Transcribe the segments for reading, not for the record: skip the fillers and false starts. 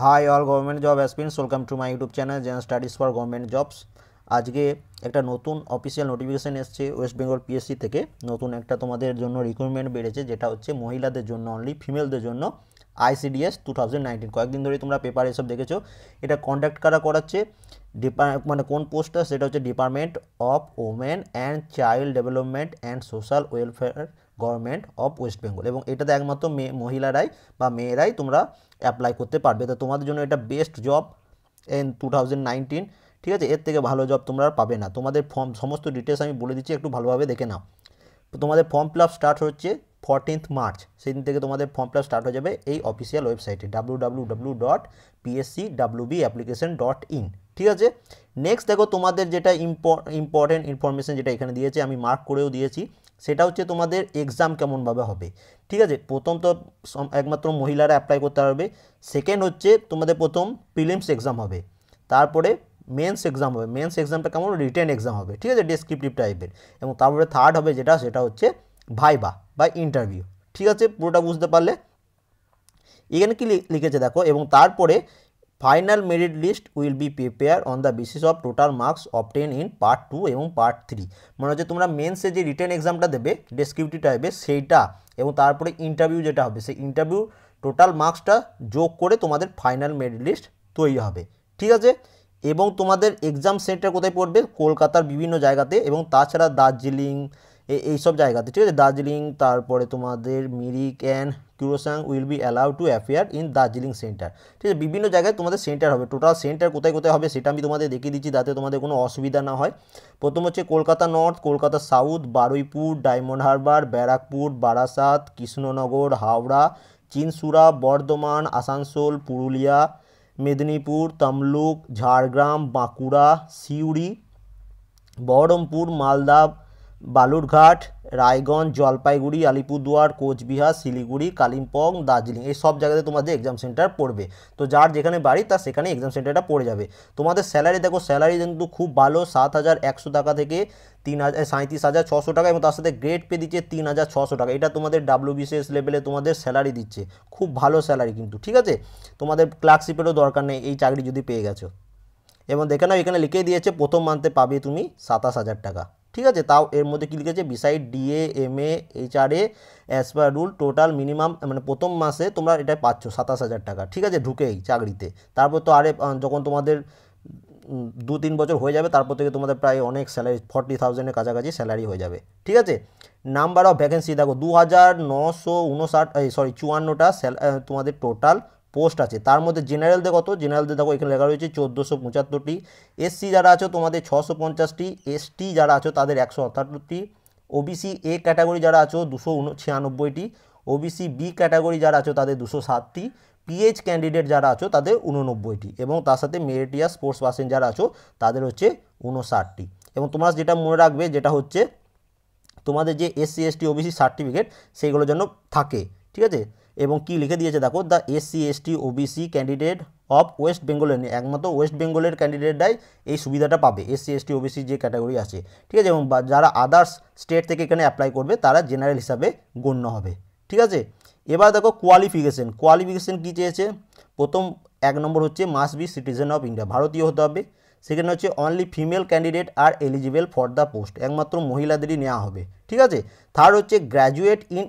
High all government job aspirants, welcome to my YouTube channel Zen studies for government jobs. আজকে একটা নতুন official notification এসছে West Bengal PSC থেকে। নতুন একটা তোমাদের জন্য রিক্রুটমেন্ট বেড়েছে, যেটা হচ্ছে মহিলাদের জন্য অনলি, ফিমেলদের জন্য আইসিডিএস 2019। কয়েকদিন ধরে তোমরা পেপার এসব দেখেছো। এটা কন্ডাক্ট কারা করাচ্ছে, মানে কোন পোস্টটা, সেটা হচ্ছে department of women and child development and social welfare, government of West Bengal. এবং এটাতে একমাত্র মহিলারাই বা মেয়েরাই তোমরা অ্যাপ্লাই করতে পারবে। তো তোমাদের জন্য এটা বেস্ট জব ইন 2019। ঠিক আছে, এর থেকে ভালো জব তোমরা আর পাবে না। তোমাদের ফর্ম সমস্ত ডিটেলস আমি বলে দিচ্ছি, একটু ভালোভাবে দেখে নাও। তোমাদের ফর্ম ফিল আপ স্টার্ট হচ্ছে 14th মার্চ, সেদিন থেকে তোমাদের ফর্ম ফিল আপ স্টার্ট হয়ে যাবে এই অফিসিয়াল ওয়েবসাইটে www.pscwbapplication.in। ঠিক আছে, নেক্সট দেখো তোমাদের যেটা ইম্পর্টেন্ট ইনফরমেশন যেটা এখানে দিয়েছে, আমি মার্ক করেও দিয়েছি, সেটা হচ্ছে তোমাদের এক্সাম কেমনভাবে হবে। ঠিক আছে, প্রথম তো একমাত্র মহিলারা অ্যাপ্লাই করতে পারবে। সেকেন্ড হচ্ছে তোমাদের প্রথম প্রিলিমস এক্সাম হবে, তারপরে মেন্স এক্সাম হবে। মেন্স এক্সামটা কেমন, রিটেন এক্সাম হবে, ঠিক আছে, ডেসক্রিপটিভ টাইপের। এবং তারপরে থার্ড হবে যেটা, সেটা হচ্ছে ভাইবা বা ইন্টারভিউ। ঠিক আছে, পুরোটা বুঝতে পারলে। এখানে কি লিখেছে দেখো, এবং তারপরে final merit list will be prepare on the basis of total marks obtain in part 2 এবং পার্ট 3। মানে হচ্ছে তোমরা মেন্সে যে রিটেন এক্সামটা দেবে ডেসক্রিপটিভ টাইপের, সেইটা এবং তারপরে ইন্টারভিউ যেটা হবে, সেই ইন্টারভিউ টোটাল মার্কসটা যোগ করে তোমাদের ফাইনাল মেরিট লিস্ট তৈরি হবে। ঠিক আছে, এবং তোমাদের এক্সাম সেন্টার কোথায় পড়বে, কলকাতার বিভিন্ন জায়গাতে, এবং তাছাড়া দার্জিলিং এইসব জায়গাতে। ঠিক আছে, দার্জিলিং, তারপরে তোমাদের Mirik and Kurseong will be allowed to appear in Darjeeling centre. ঠিক আছে, বিভিন্ন জায়গায় তোমাদের সেন্টার হবে। টোটাল সেন্টার কোথায় কোথায় হবে সেটা আমি তোমাদের দেখিয়ে দিচ্ছি, যাতে তোমাদের কোনো অসুবিধা না হয়। প্রথম হচ্ছে কলকাতা নর্থ, কলকাতা সাউথ, বারুইপুর, ডায়মন্ড হারবার, ব্যারাকপুর, বারাসাত, কৃষ্ণনগর, হাওড়া, চিনসুরা, বর্ধমান, আসানসোল, পুরুলিয়া, মেদিনীপুর, তমলুক, ঝাড়গ্রাম, বাঁকুড়া, সিউড়ি, বহরমপুর, মালদা, বালুরঘাট, রায়গঞ্জ, জলপাইগুড়ি, আলিপুরদুয়ার, কোচবিহার, শিলিগুড়ি, কালিম্পং, দার্জিলিং, এই সব জায়গাতে তোমাদের এক্সাম সেন্টার পড়বে। তো যার যেখানে বাড়ি তার সেখানে এক্সাম সেন্টারটা পড়ে যাবে। তোমাদের স্যালারি দেখো, স্যালারি কিন্তু খুব ভালো, 7,100 টাকা থেকে 37,600 টাকা, এবং তার সাথে গ্রেড পে দিচ্ছে 3,600 টাকা। এটা তোমাদের WBCS লেভেলে তোমাদের স্যালারি দিচ্ছে, খুব ভালো স্যালারি কিন্তু। ঠিক আছে, তোমাদের ক্লার্কশিপেরও দরকার নেই এই চাকরি যদি পেয়ে গেছো। এবং দেখে নাও, এখানে লিখে দিয়েছে প্রথম মান্থে পাবে তুমি 27,000 টাকা। ঠিক আছে, তাও এর মধ্যে কী লিখেছে, beside DA, MA, HRA, as per rule total minimum, মানে প্রথম মাসে তোমরা এটা পাচ্ছ 27,000 টাকা। ঠিক আছে, ঢুকেই চাকরিতে। তারপর তো যখন তোমাদের 2-3 বছর হয়ে যাবে, তারপর থেকে তোমাদের প্রায় অনেক স্যালারি, 40,000-এর কাছাকাছি স্যালারি হয়ে যাবে। ঠিক আছে, নাম্বার অফ ভ্যাকেন্সি দেখো 2,954টা তোমাদের টোটাল পোস্ট আছে। তার মধ্যে জেনারেলদের কত, জেনারেলদের দেখো এখানে লেখা রয়েছে 1475টি, এসসি যারা আছো তোমাদের 650টি, এসটি যারা আছো তাদের 178টি, ওবিসি এ ক্যাটাগরি যারা আছো 296টি, ওবিসি বি ক্যাটাগরি যারা আছো তাদের 207টি, পিএইচ ক্যান্ডিডেট যারা আছো তাদের 89টি, এবং তার সাথে মেরিটিয়াস স্পোর্টস পার্সন যারা আছো তাদের হচ্ছে 59টি। এবং তোমরা যেটা মনে রাখবে, যেটা হচ্ছে তোমাদের যে এসসি এসটি ওবিসি সার্টিফিকেট সেইগুলোর জন্য থাকে। ঠিক আছে, এবং কি লিখে দিয়েছে দেখো, the SC ST OBC candidate of West বেঙ্গলের, একমাত্র ওয়েস্ট বেঙ্গলের ক্যান্ডিডেটরাই এই সুবিধাটা পাবে, এসসি এসটি ওবিসি যে ক্যাটাগরি আছে। ঠিক আছে, এবং যারা আদার্স স্টেট থেকে এখানে অ্যাপ্লাই করবে তারা জেনারেল হিসাবে গণ্য হবে। ঠিক আছে, এবার দেখো কোয়ালিফিকেশন কী চেয়েছে। প্রথম 1 নম্বর হচ্ছে must be citizen of India, ভারতীয় হতে হবে। সেখানে হচ্ছে only female candidate are eligible for the post, একমাত্র মহিলাদেরই নেওয়া হবে। ঠিক আছে, থার্ড হচ্ছে graduate in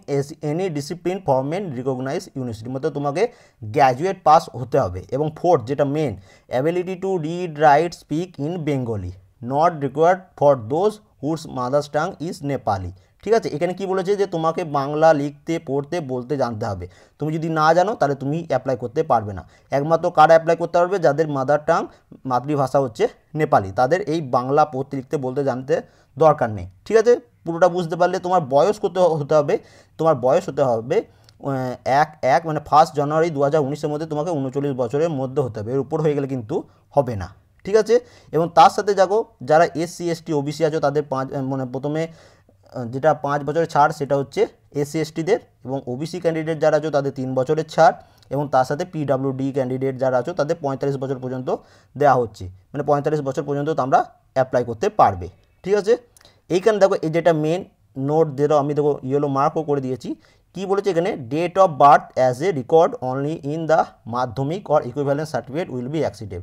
any discipline from an recognise university, মধ্যে তোমাকে গ্র্যাজুয়েট পাস হতে হবে। এবং ফোর্থ যেটা main, ability to read write speak in Bengali, not required for those whose mother's tongue is Nepali. ঠিক আছে, এখানে কি বলেছে যে তোমাকে বাংলা লিখতে পড়তে বলতে জানতে হবে। তুমি যদি না জানো তাহলে তুমি অ্যাপ্লাই করতে পারবে না। একমাত্র কারা অ্যাপ্লাই করতে পারবে, যাদের মাদার টাং, মাতৃভাষা হচ্ছে নেপালি, তাদের এই বাংলা পড়তে লিখতে বলতে জানতে দরকার নেই। ঠিক আছে, পুরোটা বুঝতে পারলে। তোমার বয়স হতে হবে, তোমার বয়স হতে হবে 1 মানে 1 জানুয়ারি 2019-এর মধ্যে তোমাকে 39 বছরের মধ্যে হতে হবে, এর উপর হয়ে গেলে কিন্তু হবে না। ঠিক আছে, এবং তার সাথে দেখো যারা এসসি এসটি ওবিসি আছো তাদের মানে প্রথমে যেটা 5 বছরের ছাড়, সেটা হচ্ছে এসসি এসটিদের, এবং ওবিসি ক্যান্ডিডেট যারা আছো তাদের 3 বছরের ছাড়, এবং তার সাথে পিডাব্লিউডি ক্যান্ডিডেট যারা আছো তাদের 45 বছর পর্যন্ত দেওয়া হচ্ছে, মানে 45 বছর পর্যন্ত তোমরা অ্যাপ্লাই করতে পারবে। ঠিক আছে, এইখানে দেখো এই যেটা মেন নোট, যেটা আমি দেখো ইয়েলো মার্কও করে দিয়েছি, কি বলেছে এখানে, date of birth as a record only in the Madhyamik or equivalent certificate will be accepted,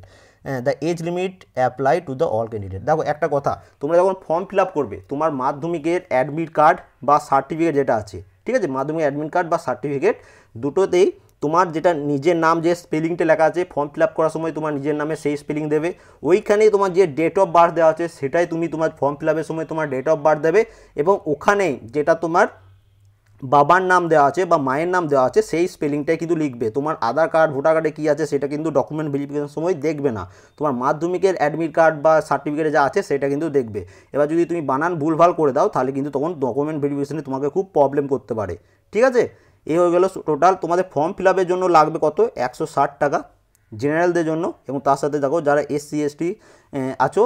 the age limit apply to the all candidate. দেখো একটা কথা, তোমরা যখন ফর্ম ফিল আপ করবে তোমার মাধ্যমিকের অ্যাডমিট কার্ড বা সার্টিফিকেট যেটা আছে, ঠিক আছে, মাধ্যমিক অ্যাডমিট কার্ড বা সার্টিফিকেট দুটোতেই তোমার যেটা নিজের নাম যে স্পেলিংটা লেখা আছে ফর্ম ফিল আপ করার সময় তোমার নিজের নামে সেই স্পেলিং দেবে, ওইখানেই তোমার যে ডেট অফ বার্থ দেওয়া আছে সেটাই তুমি তোমার ফর্ম ফিল আপের সময় তোমার ডেট অফ বার্থ দেবে, এবং ওখানে যেটা তোমার বাবার নাম দেওয়া আছে বা মায়ের নাম দেওয়া আছে সেই স্পেলিংটাই কিন্তু লিখবে। তোমার আধার কার্ড ভোটার কার্ডে কী আছে সেটা কিন্তু ডকুমেন্ট ভেরিফিকেশনের সময় দেখবে না, তোমার মাধ্যমিকের অ্যাডমিট কার্ড বা সার্টিফিকেটে যা আছে সেটা কিন্তু দেখবে। এবার যদি তুমি বানান ভুলভাল করে দাও তাহলে কিন্তু তখন ডকুমেন্ট ভেরিফিকেশনে তোমাকে খুব প্রবলেম করতে পারে, ঠিক আছে। এই হয়ে গেল টোটাল। তোমাদের ফর্ম ফিল আপের জন্য লাগবে কত, 160 টাকা জেনারেলদের জন্য, এবং তার সাথে দেখো যারা SC ST আছো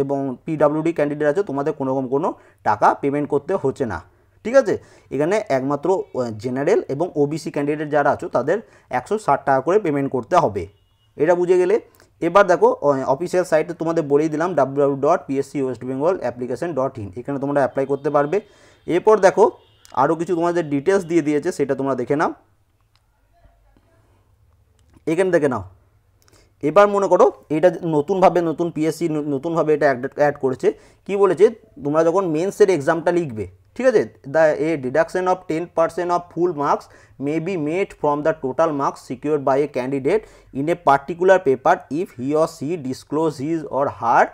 এবং PWD ক্যান্ডিডেট আছো তোমাদের কোনোরকম কোনো টাকা পেমেন্ট করতে হচ্ছে না, ঠিক আছে। এখানে একমাত্র জেনারেল এবং OBC ক্যান্ডিডেট যারা আছো তাদের 160 টাকা করে পেমেন্ট করতে হবে, এটা বুঝে গেলে। এবার দেখো অফিসিয়াল সাইটে তোমাদের বলেই দিলাম www.pscwestbengalapplication.in, এখানে তোমরা অ্যাপ্লাই করতে পারবে। এরপর দেখো আরও কিছু তোমাদের ডিটেলস দিয়ে দিয়েছে, সেটা তোমরা দেখে নাও, এখানে দেখে নাও। এবার মনে করো এটা নতুনভাবে নতুন PSC নতুনভাবে এটা অ্যাড করেছে, কি বলেছে, তোমরা যখন মেন্সের এক্সামটা লিখবে, ঠিক আছে, the deduction of 10% of full marks may be made from the total marks secured by a candidate in a particular paper if he or she disclose his or her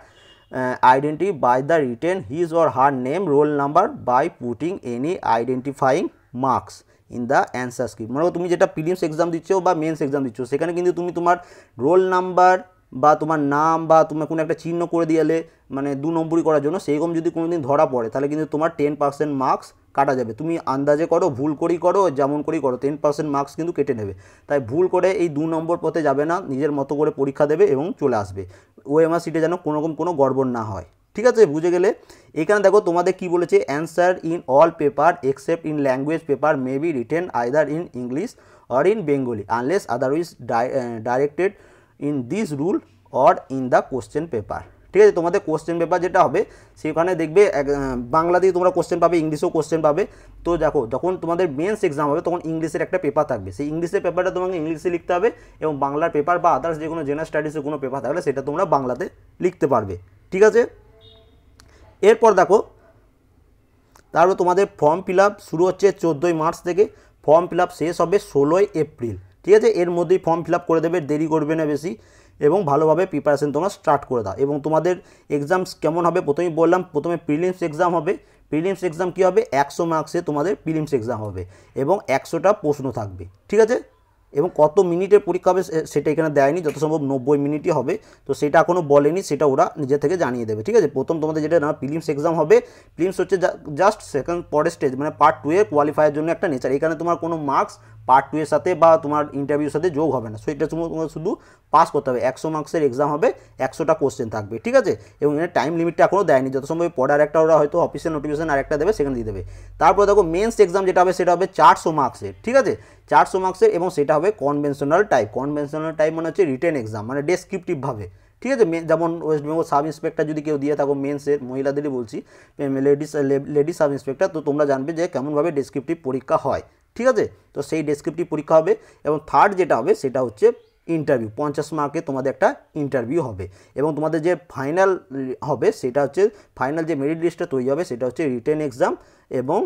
identity by the written his or her name, roll number by putting any identifying marks in the answer script। মানে তুমি যেটা prelims exam দিচ্ছ বা men's exam দিচ্ছ সেখানে কিন্তু তুমি তোমার রোল নাম্বার বা তোমার নাম বা তোমার কোনো একটা চিহ্ন করে দিয়ালে মানে 2 নম্বরই করার জন্য, সেইরকম যদি কোনো দিন ধরা পড়ে তাহলে কিন্তু তোমার 10% মার্কস কাটা যাবে। তুমি আন্দাজে করো, ভুল করেই করো, যেমন করেই করো, 10% মার্কস কিন্তু কেটে নেবে। তাই ভুল করে এই 2 নম্বর পথে যাবে না, নিজের মতো করে পরীক্ষা দেবে এবং চলে আসবে। OMR সিটে যেন কোনোরকম কোনো গড়বড় না হয়, ঠিক আছে, বুঝে গেলে। এখানে দেখো তোমাদের কি বলেছে, answer in all paper except in language paper may be written either in English or in Bengali unless otherwise directed in this rule or in the question paper, ঠিক আছে। তোমাদের কোশ্চেন পেপার যেটা হবে সেখানে দেখবে বাংলাতেই তোমরা কোশ্চেন পাবে, ইংলিশেও কোশ্চেন পাবে। তো দেখো যখন তোমাদের মেন্স এক্সাম হবে তখন ইংলিশের একটা পেপার থাকবে, সেই ইংলিশের পেপারটা তোমাকে ইংলিশে লিখতে হবে, এবং বাংলার পেপার বা আদার্স যে কোনো জেনারেল স্টাডিজের কোনো পেপার থাকলে সেটা তোমরা বাংলাতে লিখতে পারবে, ঠিক আছে। এরপর দেখো তারপর তোমাদের ফর্ম ফিল আপ শুরু হচ্ছে 14ই মার্চ থেকে, ফর্ম ফিল আপ শেষ হবে 16ই এপ্রিল, ঠিক আছে। এর মধ্যেই ফর্ম ফিল আপ করে দেবে, দেরি করবে না বেশি, এবং ভালোভাবে প্রিপারেশন তোমরা স্টার্ট করে দাও। এবং তোমাদের এক্সামস কেমন হবে প্রথমেই বললাম, প্রথমে প্রিলিমস এক্সাম হবে। প্রিলিমস এক্সাম কী হবে, 100 মার্কসে তোমাদের প্রিলিমস এক্সাম হবে এবং 100টা প্রশ্ন থাকবে, ঠিক আছে। এবং কত মিনিটের পরীক্ষা হবে সেটা এখানে দেয়নি, যত সম্ভব 90 মিনিটই হবে, তো সেটা এখনও বলেনি, সেটা ওরা নিজে থেকে জানিয়ে দেবে, ঠিক আছে। প্রথম তোমাদের যেটা না প্রিলিমস এক্সাম হবে, প্রিলিমস হচ্ছে জাস্ট সেকেন্ড পরের স্টেজ, মানে পার্ট 2 এর কোয়ালিফাইয়ের জন্য একটা নেচার। এখানে তোমার কোনো মার্কস পার্ট 2 এর সাথে বা তোমার ইন্টারভিউর সাথে যোগ হবে না, সো এটা তোমার শুধু পাস করতে হবে। 100 মার্কসের এক্সাম হবে, 100টা কোশ্চেন থাকবে, ঠিক আছে। এবং এখানে টাইম লিমিটটা এখনও দেয়নি, যত সম্ভব পড়ার একটা ওরা হয়তো অফিসিয়াল নোটিফিকেশন আরেকটা দেবে, সেখানে দিয়ে দেবে। তারপর দেখো মেন্স এক্সাম যেটা হবে সেটা হবে 400 মার্কসের, ঠিক আছে, 400 মার্কসের, এবং সেটা হবে কনভেনশনাল টাইপ। কনভেনশনাল টাইপ মানে হচ্ছে রিটেন এক্সাম, মানে ডেসক্রিপটিভভাবে, ঠিক আছে। যেমন ওয়েস্ট বেঙ্গল সাব ইন্সপেক্টর যদি কেউ দিয়ে থাকো মেন্সের, মহিলাদেরই বলছি, লেডি সাব ইন্সপেক্টর, তো তোমরা জানবে যে কেমনভাবে ডেসক্রিপটিভ পরীক্ষা হয়, ঠিক আছে। তো সেই ডেসক্রিপটিভ পরীক্ষা হবে। এবং থার্ড যেটা হবে সেটা হচ্ছে ইন্টারভিউ, 50 মার্কে তোমাদের একটা ইন্টারভিউ হবে। এবং তোমাদের যে ফাইনাল হবে সেটা হচ্ছে, ফাইনাল যে মেরিট লিস্টটা তৈরি হবে সেটা হচ্ছে রিটেন এক্সাম এবং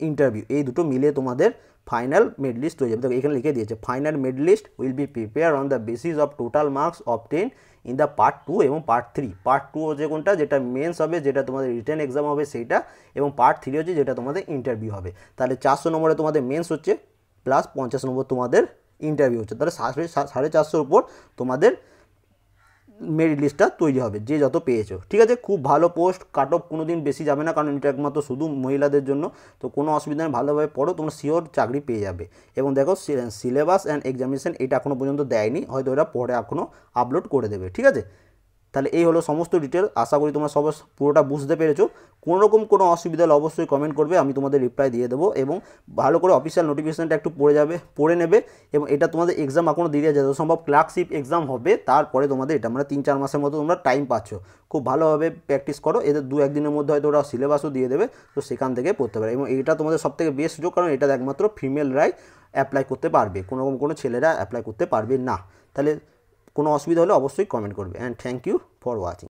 ইন্টারভিউ, এই দুটো মিলে তোমাদের ফাইনাল মেরিট লিস্ট হয়ে যাবে। দেখো এখানে লিখে দিয়েছে, final merit list will be prepare on the basis of total marks obtain in the part 2 এবং পার্ট 3। পার্ট 2 হচ্ছে কোনটা, যেটা মেন্স হবে, যেটা তোমাদের রিটেন এক্সাম হবে সেইটা, এবং পার্ট 3 হচ্ছে যেটা তোমাদের ইন্টারভিউ হবে। তাহলে 400 নম্বরে তোমাদের মেন্স হচ্ছে, প্লাস 50 নম্বর তোমাদের ইন্টারভিউ হচ্ছে, তাহলে 450-র উপর তোমাদের মেরিট লিস্টটা তৈরি হবে, যে যত পেয়েছো, ঠিক আছে। খুব ভালো পোস্ট, কাট অফ কোনো দিন বেশি যাবে না, কারণ এটা একমাত্র শুধু মহিলাদের জন্য, তো কোনো অসুবিধা নেই, ভালোভাবে পড়ো, তোমরা শিওর চাকরি পেয়ে যাবে। এবং দেখো সিলেবাস অ্যান্ড এক্সামিনেশন এটা এখনও পর্যন্ত দেয়নি, হয়তো ওরা পরে এখনও আপলোড করে দেবে, ঠিক আছে। তাহলে এই হলো সমস্ত ডিটেল। আশা করি তোমরা সব পুরোটা বুঝতে পেরেছো। কোনোরকম কোনো অসুবিধা হলে অবশ্যই কমেন্ট করবে, আমি তোমাদের রিপ্লাই দিয়ে দেবো। এবং ভালো করে অফিসিয়াল নোটিফিকেশানটা একটু পড়ে নেবে। এবং এটা তোমাদের এক্সাম এখনও দিয়ে যত সম্ভব ক্লার্কশিপ এক্সাম হবে তারপরে তোমাদের এটা মানে 3-4 মাসের মতো তোমরা টাইম পাচ্ছ। খুব ভালোভাবে প্র্যাকটিস করো, এদের 2-1 দিনের মধ্যে হয়তো ওরা সিলেবাসও দিয়ে দেবে, তো সেখান থেকে পড়তে পারে। এবং এটা তোমাদের সবথেকে বেস্ট সুযোগ, কারণ এটা একমাত্র ফিমেলরাই অ্যাপ্লাই করতে পারবে, কোনো ছেলেরা অ্যাপ্লাই করতে পারবে না। তাহলে কোনো অসুবিধা হলে অবশ্যই কমেন্ট করবে। And thank you for watching.